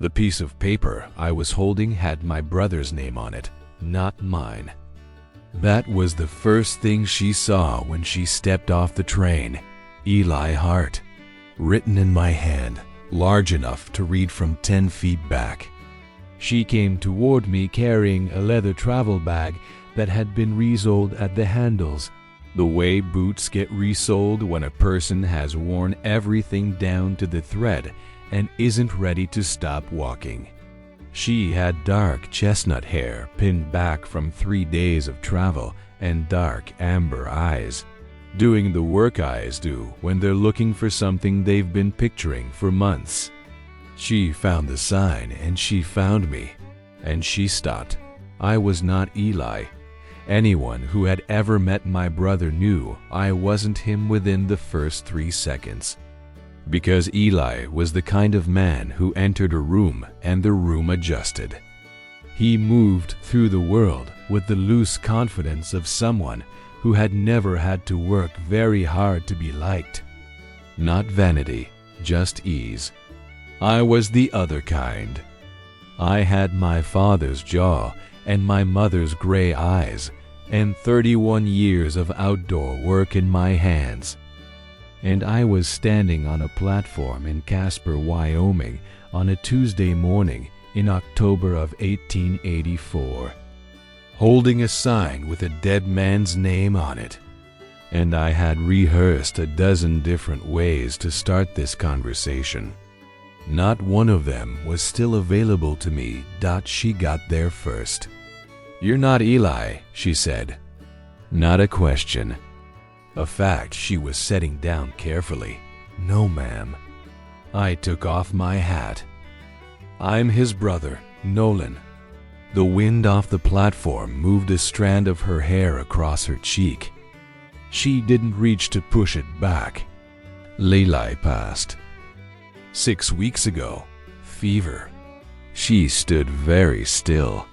The piece of paper I was holding had my brother's name on it, not mine. That was the first thing she saw when she stepped off the train. Eli Hart, written in my hand, large enough to read from 10 feet back. She came toward me carrying a leather travel bag that had been resoled at the handles, the way boots get resoled when a person has worn everything down to the thread and isn't ready to stop walking. She had dark chestnut hair pinned back from 3 days of travel and dark amber eyes, doing the work eyes do when they're looking for something they've been picturing for months. She found the sign and she found me, and she stopped. I was not Eli. Anyone who had ever met my brother knew I wasn't him within the first 3 seconds. Because Eli was the kind of man who entered a room and the room adjusted. He moved through the world with the loose confidence of someone who had never had to work very hard to be liked. Not vanity, just ease. I was the other kind. I had my father's jaw and my mother's gray eyes and 31 years of outdoor work in my hands. And I was standing on a platform in Casper, Wyoming on a Tuesday morning in October of 1884, holding a sign with a dead man's name on it. And I had rehearsed a dozen different ways to start this conversation. Not one of them was still available to me. She got there first. "You're not Eli," she said. Not a question. A fact she was setting down carefully. "No, ma'am." I took off my hat. "I'm his brother, Nolan." The wind off the platform moved a strand of her hair across her cheek. She didn't reach to push it back. Leili passed. 6 weeks ago, fever. She stood very still.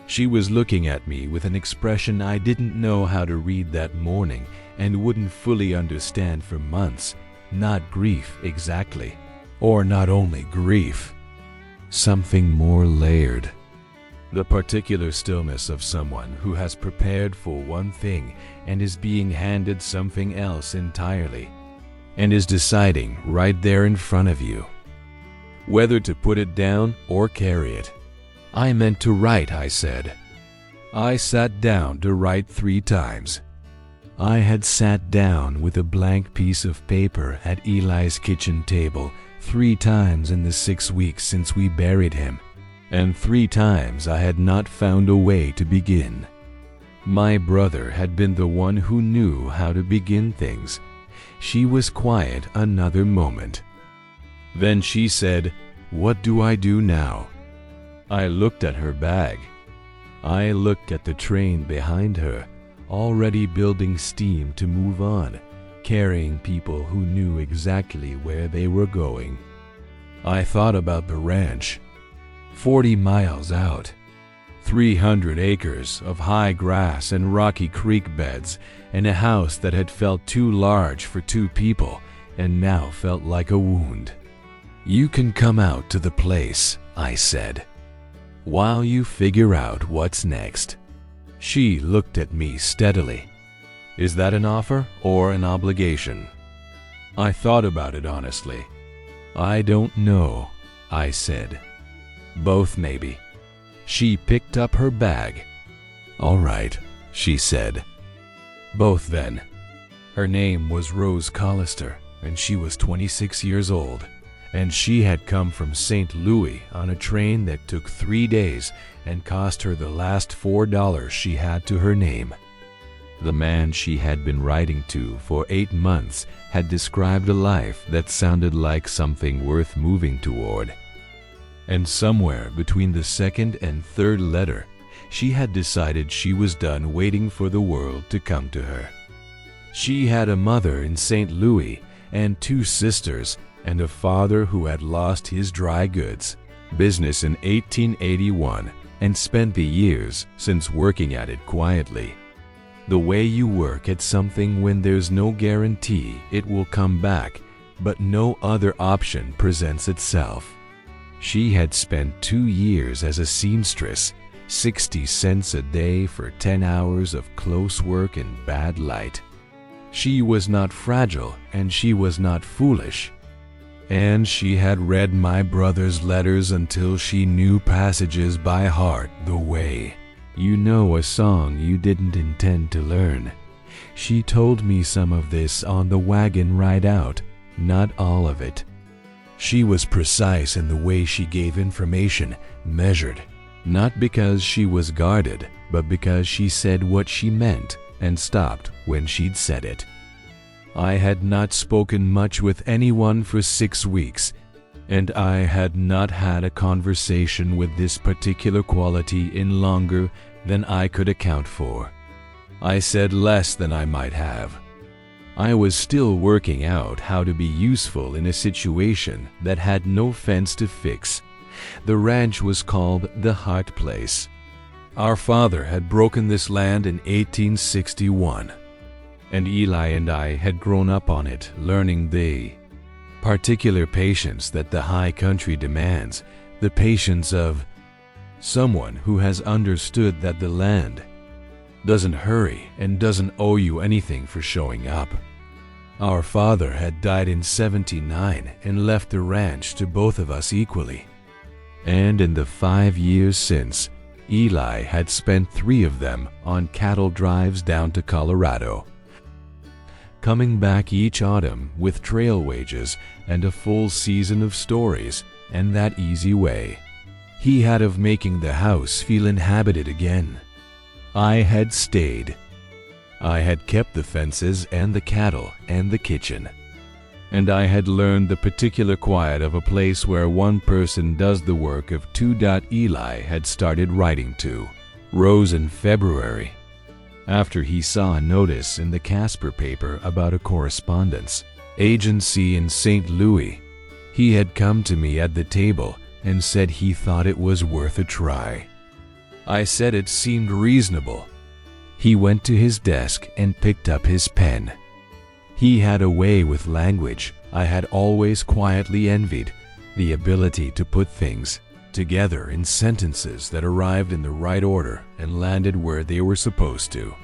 She was looking at me with an expression I didn't know how to read that morning and wouldn't fully understand for months. Not grief exactly, or not only grief. Something more layered. The particular stillness of someone who has prepared for one thing and is being handed something else entirely, and is deciding right there in front of you whether to put it down or carry it. "I meant to write," I said. I sat down to write 3 times. I had sat down with a blank piece of paper at Eli's kitchen table 3 times in the 6 weeks since we buried him, and 3 times I had not found a way to begin. My brother had been the one who knew how to begin things. She was quiet another moment. Then she said, "What do I do now?" I looked at her bag. I looked at the train behind her, already building steam to move on, carrying people who knew exactly where they were going. I thought about the ranch, 40 miles out, 300 acres of high grass and rocky creek beds, and a house that had felt too large for 2 people and now felt like a wound. "You can come out to the place," I said, "while you figure out what's next." She looked at me steadily. "Is that an offer or an obligation?" I thought about it honestly. "I don't know," I said. "Both maybe." She picked up her bag. "All right," she said. "Both then." Her name was Rose Collister, and she was 26 years old. And she had come from St. Louis on a train that took 3 days and cost her the last $4 she had to her name. The man she had been writing to for 8 months had described a life that sounded like something worth moving toward. And somewhere between the 2nd and 3rd letter, she had decided she was done waiting for the world to come to her. She had a mother in St. Louis and 2 sisters, and a father who had lost his dry goods business in 1881 and spent the years since working at it quietly. The way you work at something when there's no guarantee it will come back, but no other option presents itself. She had spent 2 years as a seamstress, 60 cents a day for 10 hours of close work in bad light. She was not fragile and she was not foolish. And she had read my brother's letters until she knew passages by heart the way you know a song you didn't intend to learn. She told me some of this on the wagon ride out, not all of it. She was precise in the way she gave information, measured, not because she was guarded, but because she said what she meant and stopped when she'd said it. I had not spoken much with anyone for 6 weeks, and I had not had a conversation with this particular quality in longer than I could account for. I said less than I might have. I was still working out how to be useful in a situation that had no fence to fix. The ranch was called the Hart Place. Our father had broken this land in 1861. And Eli and I had grown up on it, learning the particular patience that the high country demands, the patience of someone who has understood that the land doesn't hurry and doesn't owe you anything for showing up. Our father had died in 79 and left the ranch to both of us equally. And in the 5 years since, Eli had spent 3 of them on cattle drives down to Colorado, coming back each autumn with trail wages and a full season of stories and that easy way he had of making the house feel inhabited again. I had stayed. I had kept the fences and the cattle and the kitchen. And I had learned the particular quiet of a place where one person does the work of 2. Eli had started writing to Rose in February, after he saw a notice in the Casper paper about a correspondence agency in St. Louis. He had come to me at the table and said he thought it was worth a try. I said it seemed reasonable. He went to his desk and picked up his pen. He had a way with language I had always quietly envied, the ability to put things together in sentences that arrived in the right order and landed where they were supposed to.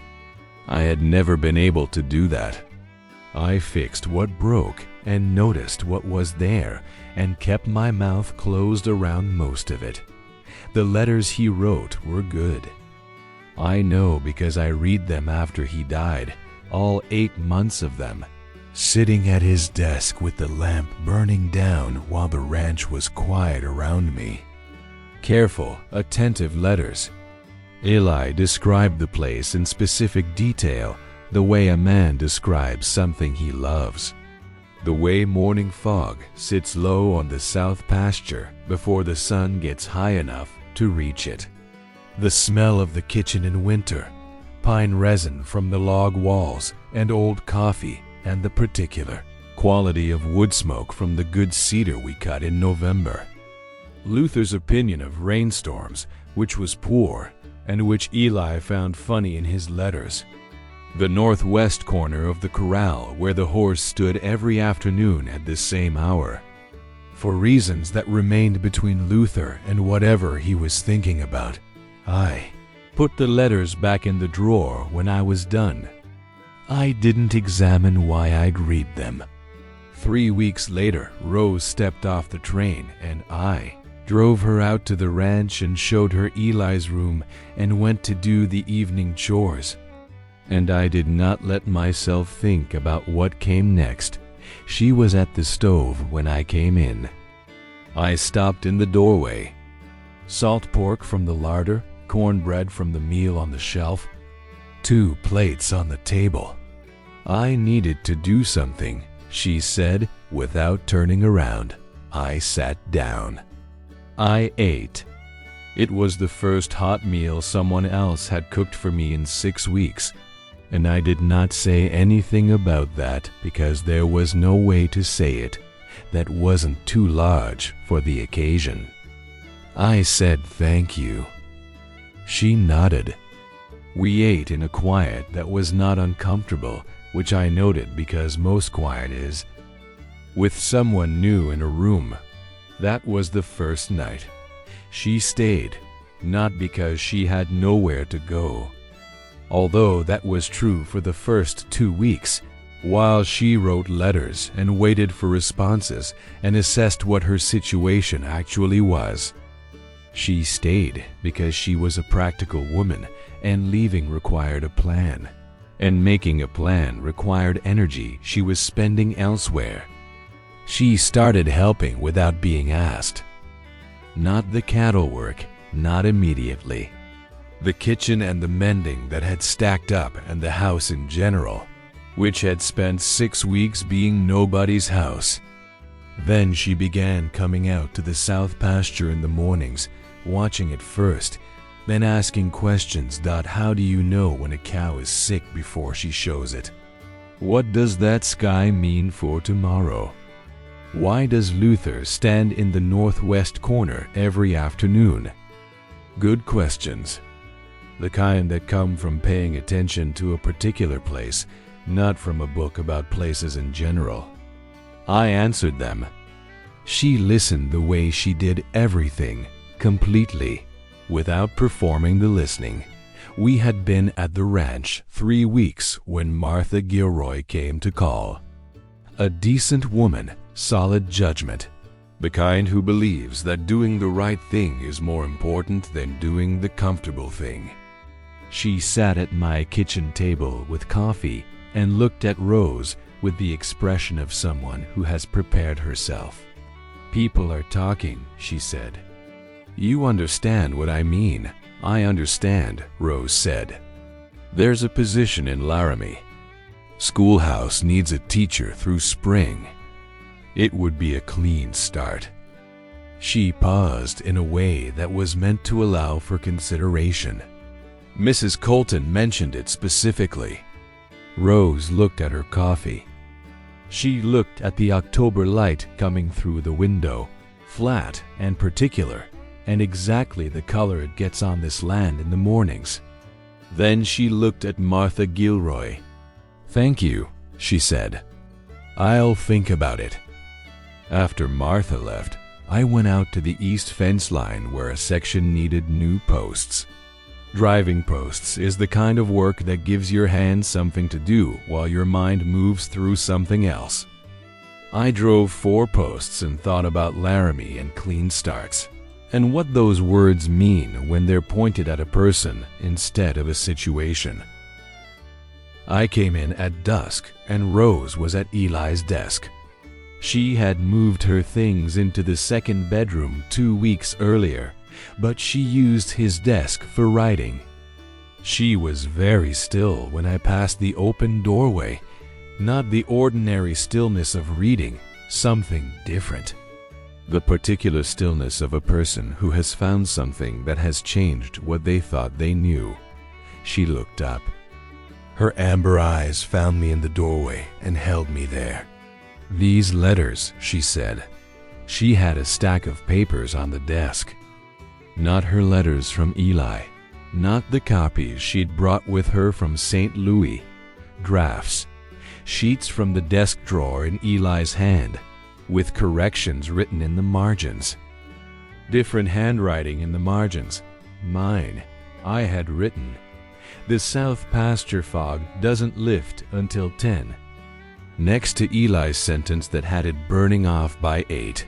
I had never been able to do that. I fixed what broke and noticed what was there and kept my mouth closed around most of it. The letters he wrote were good. I know because I read them after he died, all 8 months of them, sitting at his desk with the lamp burning down while the ranch was quiet around me. Careful, attentive letters. Eli described the place in specific detail, the way a man describes something he loves. The way morning fog sits low on the south pasture before the sun gets high enough to reach it. The smell of the kitchen in winter, pine resin from the log walls and old coffee, and the particular quality of wood smoke from the good cedar we cut in November. Luther's opinion of rainstorms, which was poor, and which Eli found funny in his letters. The northwest corner of the corral where the horse stood every afternoon at the same hour. For reasons that remained between Luther and whatever he was thinking about, I put the letters back in the drawer when I was done. I didn't examine why I'd read them. 3 weeks later, Rose stepped off the train and I drove her out to the ranch and showed her Eli's room and went to do the evening chores. And I did not let myself think about what came next. She was at the stove when I came in. I stopped in the doorway. Salt pork from the larder, cornbread from the meal on the shelf, 2 plates on the table. I needed to do something, she said, without turning around. I sat down. I ate. It was the first hot meal someone else had cooked for me in 6 weeks, and I did not say anything about that because there was no way to say it that wasn't too large for the occasion. I said thank you. She nodded. We ate in a quiet that was not uncomfortable, which I noted because most quiet is. With someone new in a room, That was the first night. She stayed, not because she had nowhere to go. Although that was true for the first 2 weeks, while she wrote letters and waited for responses and assessed what her situation actually was. She stayed because she was a practical woman, and leaving required a plan. And making a plan required energy she was spending elsewhere. She started helping without being asked. Not the cattle work, not immediately. The kitchen and the mending that had stacked up, and the house in general, which had spent 6 weeks being nobody's house. Then she began coming out to the south pasture in the mornings, watching it first, then asking questions. How do you know when a cow is sick before she shows it? What does that sky mean for tomorrow? Why does Luther stand in the northwest corner every afternoon? Good questions. The kind that come from paying attention to a particular place, not from a book about places in general. I answered them. She listened the way she did everything, completely, without performing the listening. We had been at the ranch 3 weeks when Martha Gilroy came to call. A decent woman, solid judgment, the kind who believes that doing the right thing is more important than doing the comfortable thing. She sat at my kitchen table with coffee and looked at Rose with the expression of someone who has prepared herself. People are talking, she said. You understand what I mean. I understand, Rose said. There's a position in Laramie. Schoolhouse needs a teacher through spring. It would be a clean start. She paused in a way that was meant to allow for consideration. Mrs. Colton mentioned it specifically. Rose looked at her coffee. She looked at the October light coming through the window, flat and particular, and exactly the color it gets on this land in the mornings. Then she looked at Martha Gilroy. Thank you, she said. I'll think about it. After Martha left, I went out to the east fence line where a section needed new posts. Driving posts is the kind of work that gives your hands something to do while your mind moves through something else. I drove 4 posts and thought about Laramie and clean starts, and what those words mean when they're pointed at a person instead of a situation. I came in at dusk and Rose was at Eli's desk. She had moved her things into the second bedroom 2 weeks earlier, but she used his desk for writing. She was very still when I passed the open doorway, not the ordinary stillness of reading, something different. The particular stillness of a person who has found something that has changed what they thought they knew. She looked up. Her amber eyes found me in the doorway and held me there. These letters, she said. She had a stack of papers on the desk. Not her letters from Eli, not the copies she'd brought with her from St. Louis. Drafts, sheets from the desk drawer in Eli's hand, with corrections written in the margins. Different handwriting in the margins. Mine. I had written, "The south pasture fog doesn't lift until 10." Next to Eli's sentence that had it burning off by 8.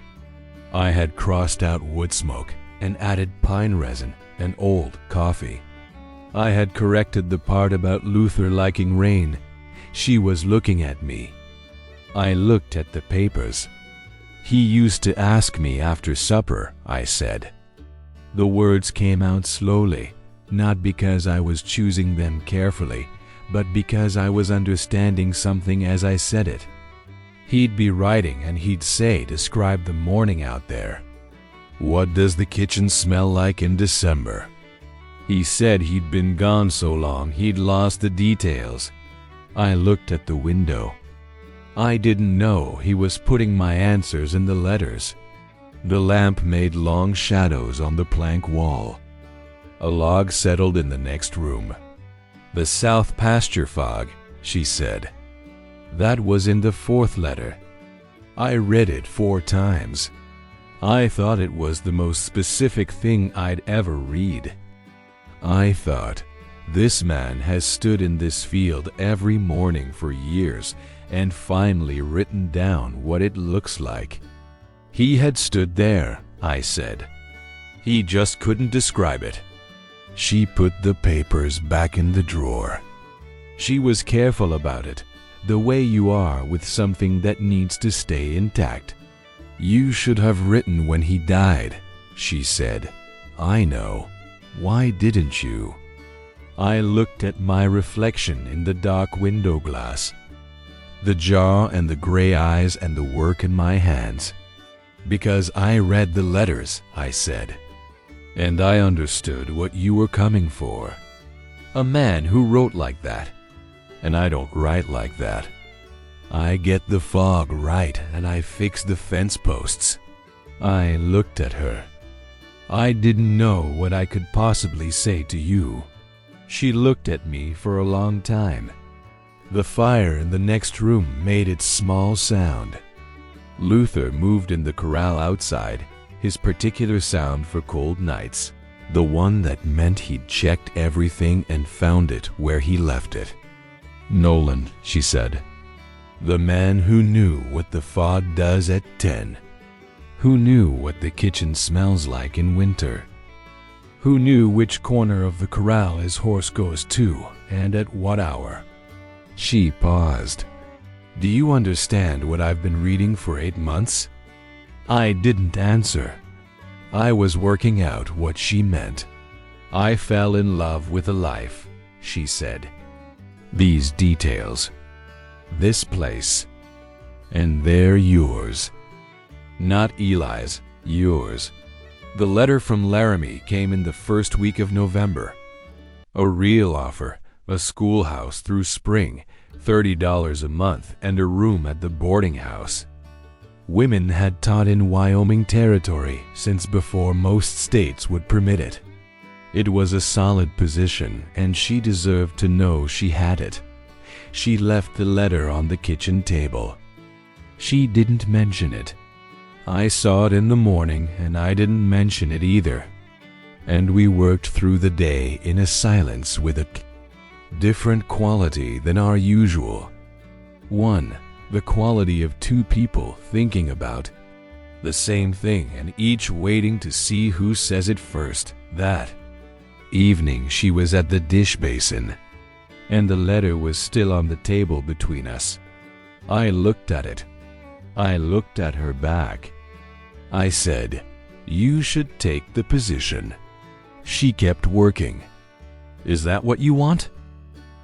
I had crossed out wood smoke and added pine resin and old coffee. I had corrected the part about Luther liking rain. She was looking at me. I looked at the papers. He used to ask me after supper, I said. The words came out slowly, not because I was choosing them carefully, but because I was understanding something as I said it. He'd be writing and he'd say, describe the morning out there. What does the kitchen smell like in December? He said he'd been gone so long he'd lost the details. I looked at the window. I didn't know he was putting my answers in the letters. The lamp made long shadows on the plank wall. A log settled in the next room. The south pasture fog, she said. That was in the 4th letter. I read it 4 times. I thought it was the most specific thing I'd ever read. I thought, this man has stood in this field every morning for years and finally written down what it looks like. He had stood there, I said. He just couldn't describe it. She put the papers back in the drawer. She was careful about it, the way you are with something that needs to stay intact. You should have written when he died, she said. I know. Why didn't you? I looked at my reflection in the dark window glass. The jaw and the gray eyes and the work in my hands. Because I read the letters, I said. And I understood what you were coming for. A man who wrote like that. And I don't write like that. I get the fog right and I fix the fence posts. I looked at her. I didn't know what I could possibly say to you. She looked at me for a long time. The fire in the next room made its small sound. Luther moved in the corral outside, his particular sound for cold nights, the one that meant he'd checked everything and found it where he left it. Nolan, she said. The man who knew what the fog does at 10. Who knew what the kitchen smells like in winter. Who knew which corner of the corral his horse goes to and at what hour. She paused. Do you understand what I've been reading for 8 months? I didn't answer. I was working out what she meant. I fell in love with a life, she said. These details. This place. And they're yours. Not Eli's, yours. The letter from Laramie came in the first week of November. A real offer, a schoolhouse through spring, $30 a month, and a room at the boarding house. Women had taught in Wyoming Territory since before most states would permit it. It was a solid position, and she deserved to know she had it. She left the letter on the kitchen table. She didn't mention it. I saw it in the morning, and I didn't mention it either. And we worked through the day in a silence with a different quality than our usual. One, the quality of two people thinking about the same thing and each waiting to see who says it first. That evening she was at the dish basin, and the letter was still on the table between us. I looked at it. I looked at her back. I said, you should take the position. She kept working. Is that what you want?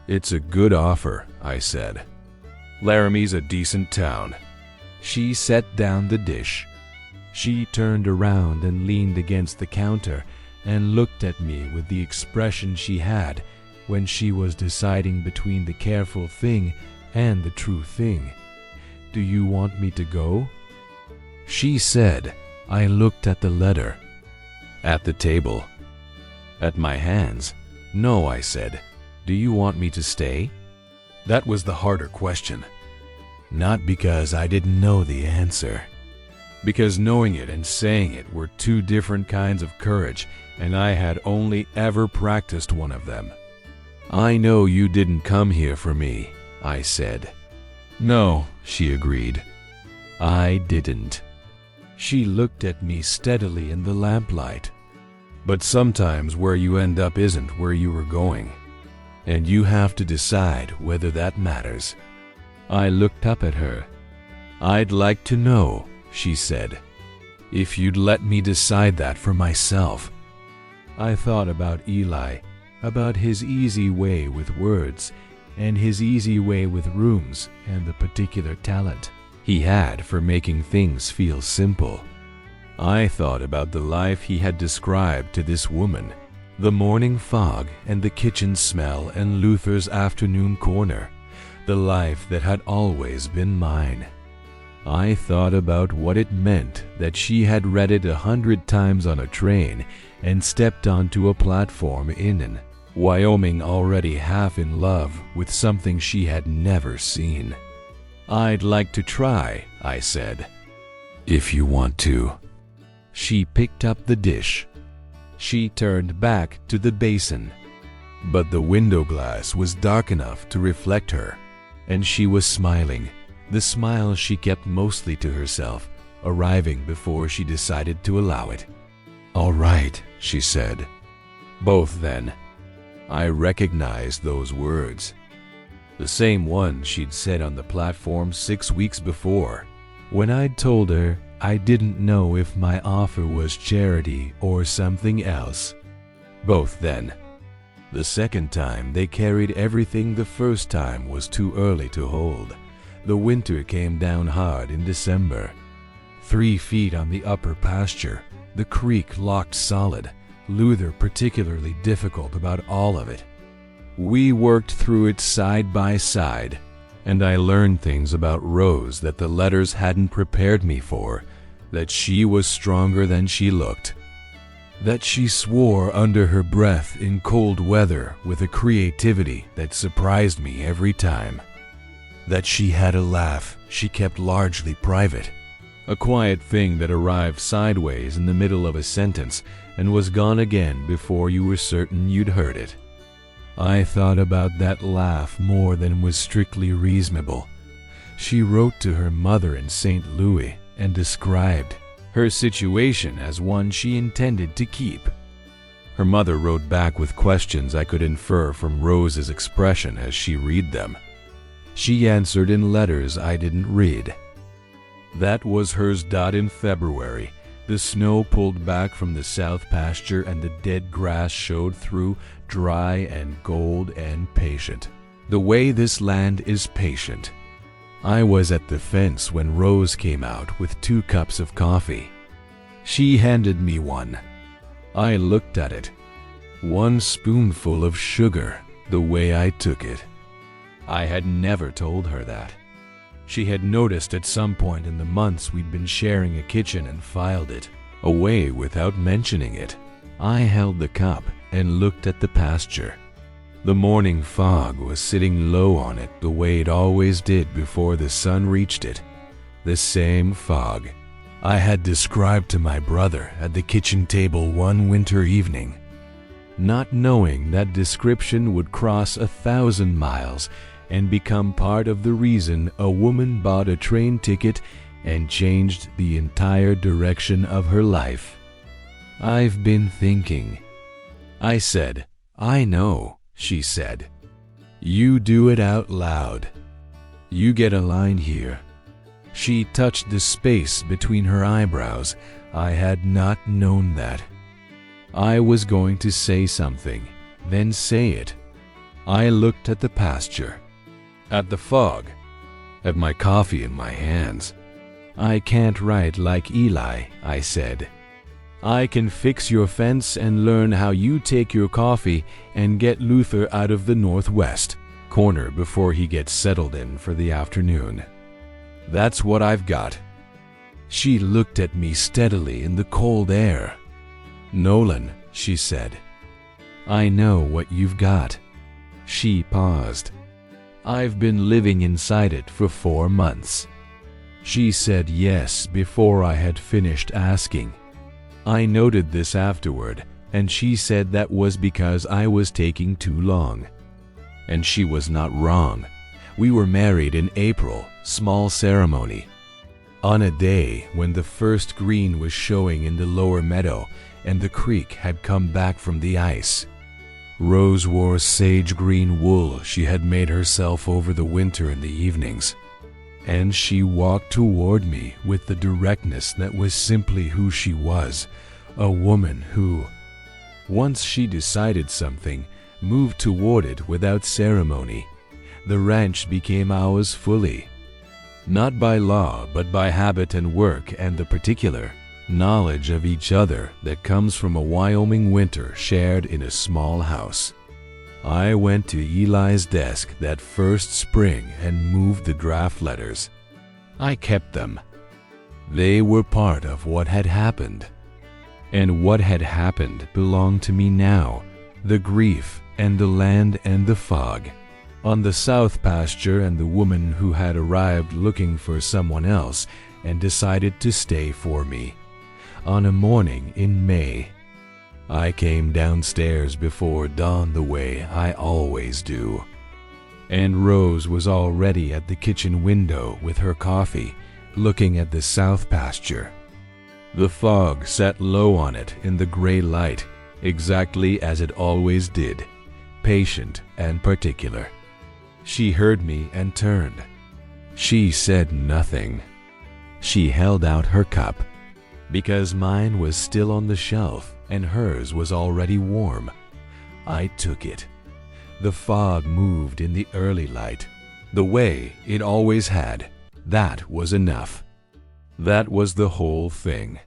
It's a good offer, I said. Laramie's a decent town. She set down the dish. She turned around and leaned against the counter and looked at me with the expression she had when she was deciding between the careful thing and the true thing. Do you want me to go? She said. I looked at the letter. At the table. At my hands. No, I said. Do you want me to stay? That was the harder question. Not because I didn't know the answer. Because knowing it and saying it were two different kinds of courage, and I had only ever practiced one of them. I know you didn't come here for me, I said. No, she agreed. I didn't. She looked at me steadily in the lamplight. But sometimes where you end up isn't where you were going, and you have to decide whether that matters. I looked up at her. I'd like to know, she said, if you'd let me decide that for myself. I thought about Eli, about his easy way with words, and his easy way with rooms and the particular talent he had for making things feel simple. I thought about the life he had described to this woman, the morning fog and the kitchen smell and Luther's afternoon corner, the life that had always been mine. I thought about what it meant that she had read it 100 times on a train and stepped onto a platform in Wyoming already half in love with something she had never seen. I'd like to try, I said. If you want to. She picked up the dish. She turned back to the basin. But the window glass was dark enough to reflect her, and she was smiling, the smile she kept mostly to herself, arriving before she decided to allow it. "All right," she said. Both then. I recognized those words. The same ones she'd said on the platform 6 weeks before, when I'd told her I didn't know if my offer was charity or something else. Both then. The second time they carried everything the first time was too early to hold. The winter came down hard in December. 3 feet on the upper pasture, the creek locked solid, Luther particularly difficult about all of it. We worked through it side by side, and I learned things about Rose that the letters hadn't prepared me for, that she was stronger than she looked, that she swore under her breath in cold weather with a creativity that surprised me every time, that she had a laugh she kept largely private, a quiet thing that arrived sideways in the middle of a sentence and was gone again before you were certain you'd heard it. I thought about that laugh more than was strictly reasonable. She wrote to her mother in St. Louis and described her situation as one she intended to keep. Her mother wrote back with questions I could infer from Rose's expression as she read them. She answered in letters I didn't read. That was hers. In February, the snow pulled back from the south pasture and the dead grass showed through, dry and gold and patient. The way this land is patient. I was at the fence when Rose came out with 2 cups of coffee. She handed me one. I looked at it. 1 spoonful of sugar, the way I took it. I had never told her that. She had noticed at some point in the months we'd been sharing a kitchen and filed it away without mentioning it. I held the cup and looked at the pasture. The morning fog was sitting low on it the way it always did before the sun reached it. The same fog I had described to my brother at the kitchen table one winter evening, not knowing that description would cross 1,000 miles and become part of the reason a woman bought a train ticket and changed the entire direction of her life. "I've been thinking." I said, "I know," she said. "You do it out loud. You get a line here." She touched the space between her eyebrows. I had not known that. I was going to say something, then say it. I looked at the pasture, at the fog, at my coffee in my hands. "I can't write like Eli," I said. "I can fix your fence and learn how you take your coffee and get Luther out of the northwest corner before he gets settled in for the afternoon. That's what I've got." She looked at me steadily in the cold air. "Nolan," she said, "I know what you've got." She paused. "I've been living inside it for 4 months." She said yes before I had finished asking. I noted this afterward, and she said that was because I was taking too long. And she was not wrong. We were married in April, small ceremony, on a day when the first green was showing in the lower meadow and the creek had come back from the ice. Rose wore sage green wool she had made herself over the winter in the evenings, and she walked toward me with the directness that was simply who she was, a woman who, once she decided something, moved toward it without ceremony. The ranch became ours fully, not by law but by habit and work and the particular knowledge of each other that comes from a Wyoming winter shared in a small house. I went to Eli's desk that first spring and moved the draft letters. I kept them. They were part of what had happened. And what had happened belonged to me now, the grief and the land and the fog. On the south pasture and the woman who had arrived looking for someone else and decided to stay for me. on a morning in May. I came downstairs before dawn the way I always do, and Rose was already at the kitchen window with her coffee, looking at the south pasture. The fog sat low on it in the gray light, exactly as it always did, patient and particular. She heard me and turned. She said nothing. She held out her cup, because mine was still on the shelf and hers was already warm. I took it. The fog moved in the early light, the way it always had. That was enough. That was the whole thing.